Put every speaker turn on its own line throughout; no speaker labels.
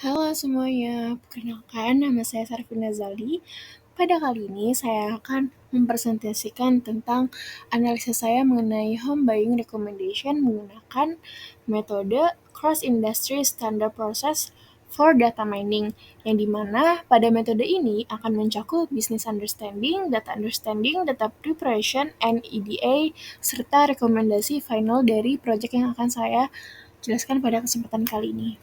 Halo semuanya, perkenalkan nama saya Sarvina Zali. Pada kali ini saya akan mempresentasikan tentang analisis saya mengenai home buying recommendation menggunakan metode cross-industry standard process for data mining, yang dimana pada metode ini akan mencakup business understanding, data preparation, and EDA, serta rekomendasi final dari project yang akan saya jelaskan pada kesempatan kali ini.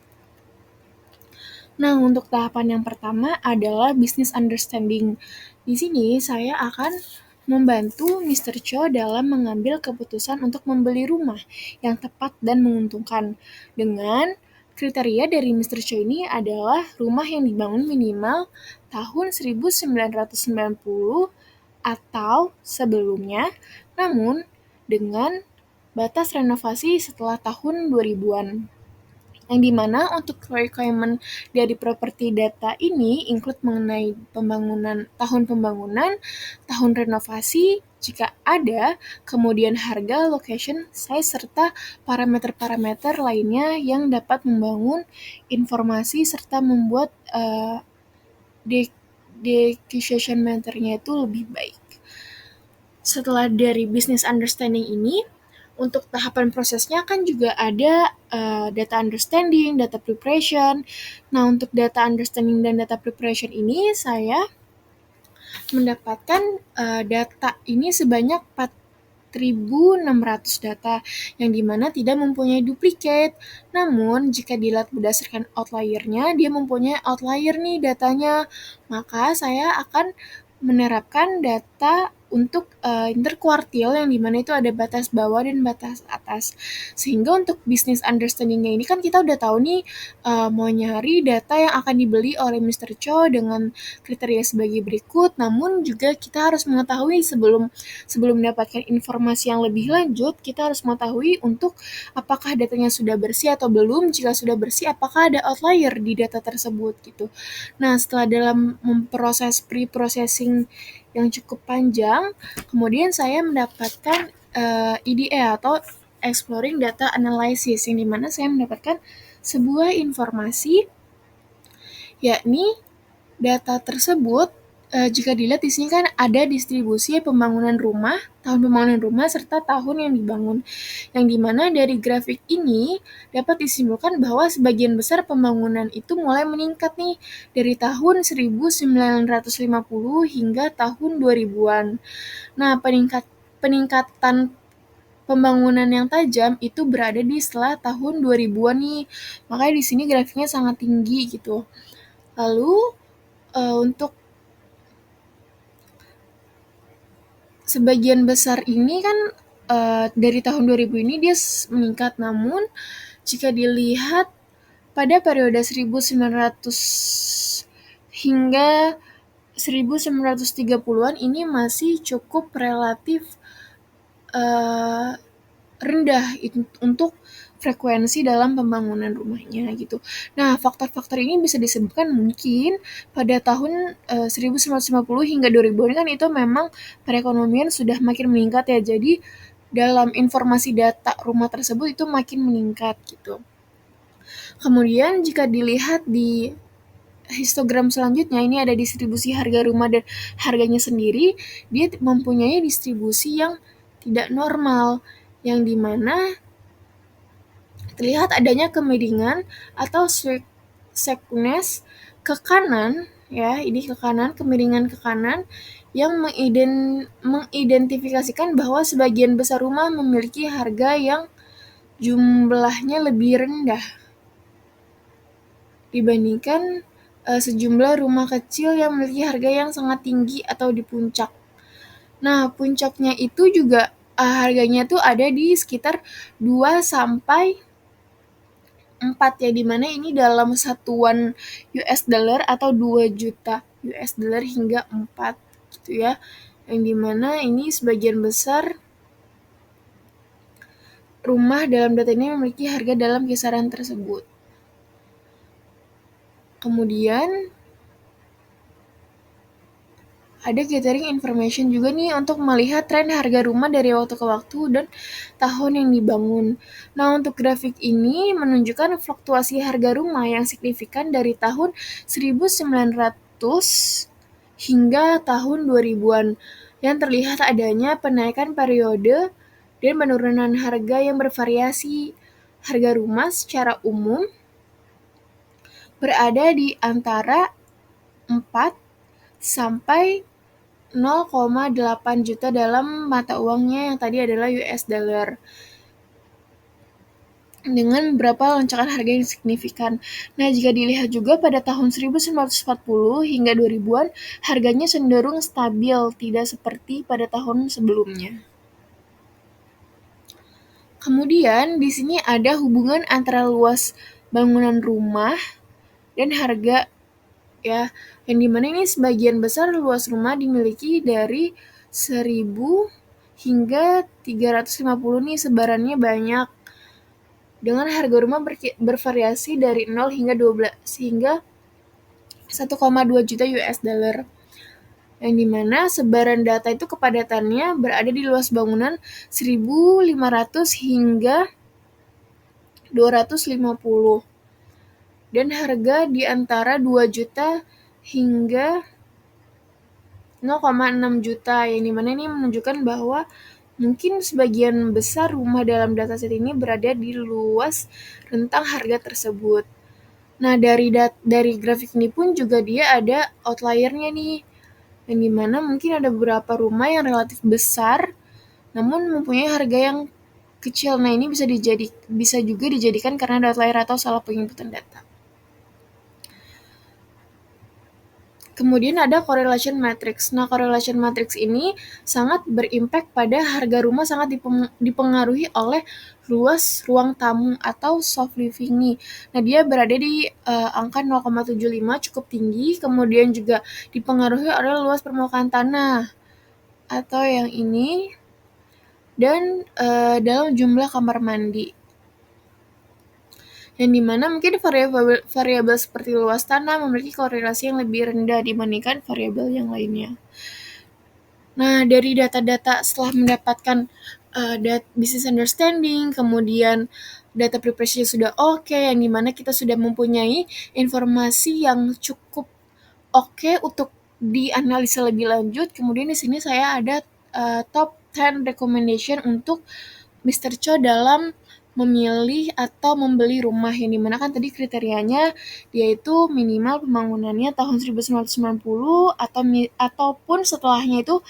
Nah, untuk tahapan yang pertama adalah business understanding. Di sini saya akan membantu Mr. Cho dalam mengambil keputusan untuk membeli rumah yang tepat dan menguntungkan. Dengan kriteria dari Mr. Cho ini adalah rumah yang dibangun minimal tahun 1990 atau sebelumnya, namun dengan batas renovasi setelah tahun 2000-an. Yang dimana untuk requirement dari properti data ini include mengenai tahun pembangunan, tahun renovasi, jika ada, kemudian harga, location, size, serta parameter-parameter lainnya yang dapat membangun informasi serta membuat decision matter-nya itu lebih baik. Setelah dari business understanding ini, untuk tahapan prosesnya kan juga ada data understanding, data preparation. Nah, untuk data understanding dan data preparation ini saya mendapatkan data ini sebanyak 4.600 data, yang dimana tidak mempunyai duplikat. Namun, jika dilihat berdasarkan outlier-nya, dia mempunyai outlier nih datanya. Maka saya akan menerapkan data untuk interkuartil, yang dimana itu ada batas bawah dan batas atas. Sehingga untuk business understanding-nya ini kan kita udah tahu nih mau nyari data yang akan dibeli oleh Mr. Cho dengan kriteria sebagai berikut. Namun juga kita harus mengetahui sebelum mendapatkan informasi yang lebih lanjut, kita harus mengetahui untuk apakah datanya sudah bersih atau belum. Jika sudah bersih, apakah ada outlier di data tersebut gitu. Nah, setelah dalam memproses pre-processing yang cukup panjang, kemudian saya mendapatkan EDA atau Exploring Data Analysis, yang dimana saya mendapatkan sebuah informasi, yakni data tersebut jika dilihat di sini kan ada distribusi pembangunan rumah, tahun pembangunan rumah, serta tahun yang dibangun. Yang dimana dari grafik ini dapat disimpulkan bahwa sebagian besar pembangunan itu mulai meningkat nih dari tahun 1950 hingga tahun 2000-an. Nah, peningkatan pembangunan yang tajam itu berada di setelah tahun 2000-an nih. Makanya di sini grafiknya sangat tinggi gitu. Lalu untuk sebagian besar ini kan dari tahun 2000 ini dia meningkat, namun jika dilihat pada periode 1900 hingga 1930-an ini masih cukup relatif rendah untuk frekuensi dalam pembangunan rumahnya gitu. Nah, faktor-faktor ini bisa disebutkan mungkin pada tahun 1950 hingga 2000 kan itu memang perekonomian sudah makin meningkat ya. Jadi dalam informasi data rumah tersebut itu makin meningkat gitu. Kemudian jika dilihat di histogram selanjutnya, ini ada distribusi harga rumah dan harganya sendiri, dia mempunyai distribusi yang tidak normal, yang dimana terlihat adanya kemiringan atau skewness ke kanan, ya, ini ke kanan, kemiringan ke kanan, yang mengidentifikasikan bahwa sebagian besar rumah memiliki harga yang jumlahnya lebih rendah dibandingkan sejumlah rumah kecil yang memiliki harga yang sangat tinggi atau di puncak. Nah, puncaknya itu juga harganya tuh ada di sekitar 2 sampai 4 ya, dimana ini dalam satuan US dollar atau 2 juta US dollar hingga 4 gitu ya. Yang dimana ini sebagian besar rumah dalam data ini memiliki harga dalam kisaran tersebut. Kemudian ada gathering information juga nih untuk melihat tren harga rumah dari waktu ke waktu dan tahun yang dibangun. Nah, untuk grafik ini menunjukkan fluktuasi harga rumah yang signifikan dari tahun 1900 hingga tahun 2000-an, yang terlihat adanya penaikan periode dan penurunan harga yang bervariasi. Harga rumah secara umum berada di antara 4 sampai 0,8 juta dalam mata uangnya yang tadi adalah US dollar, dengan beberapa lonjakan harga yang signifikan. Nah, jika dilihat juga pada tahun 1940 hingga 2000-an, harganya cenderung stabil, tidak seperti pada tahun sebelumnya. Kemudian, di sini ada hubungan antara luas bangunan rumah dan harga, ya, yang dimana ini sebagian besar luas rumah dimiliki dari 1000 hingga 350 nih, sebarannya banyak, dengan harga rumah bervariasi dari 0 hingga 12 hingga 1,2 juta US dollar, yang dimana sebaran data itu kepadatannya berada di luas bangunan 1.500 hingga 250, dan harga di antara 2 juta hingga 0,6 juta, yang dimana ini menunjukkan bahwa mungkin sebagian besar rumah dalam dataset ini berada di luas rentang harga tersebut. Nah, dari grafik ini pun juga dia ada outlier-nya nih, yang dimana mungkin ada beberapa rumah yang relatif besar namun mempunyai harga yang kecil. Nah, ini bisa juga dijadikan karena ada outlier atau salah penginputan data. Kemudian ada correlation matrix. Nah, correlation matrix ini sangat berimpact pada harga rumah, sangat dipengaruhi oleh luas ruang tamu atau soft living nih. Nah, dia berada di angka 0,75, cukup tinggi. Kemudian juga dipengaruhi oleh luas permukaan tanah atau yang ini, dan dalam jumlah kamar mandi, yang dimana mungkin variabel seperti luas tanah memiliki korelasi yang lebih rendah dibandingkan variabel yang lainnya. Nah, dari data-data setelah mendapatkan business understanding, kemudian data preparation sudah oke, yang dimana kita sudah mempunyai informasi yang cukup oke untuk dianalisa lebih lanjut. Kemudian di sini saya ada top 10 recommendation untuk Mr. Cho dalam memilih atau membeli rumah, yang dimana kan tadi kriterianya yaitu minimal pembangunannya tahun 1990 ataupun setelahnya itu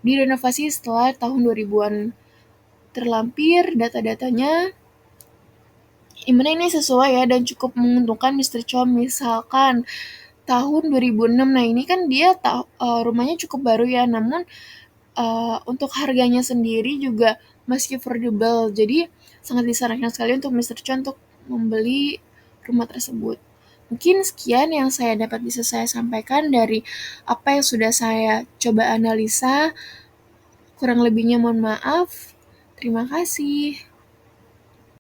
direnovasi setelah tahun 2000-an. Terlampir data-datanya, dimana ini sesuai ya dan cukup menguntungkan Mr. Cho. Misalkan tahun 2006, nah ini kan dia rumahnya cukup baru ya, namun untuk harganya sendiri juga masih affordable, jadi sangat disarankan sekali untuk Mr. Cho untuk membeli rumah tersebut. Mungkin sekian yang bisa saya sampaikan dari apa yang sudah saya coba analisa. Kurang lebihnya mohon maaf. Terima kasih.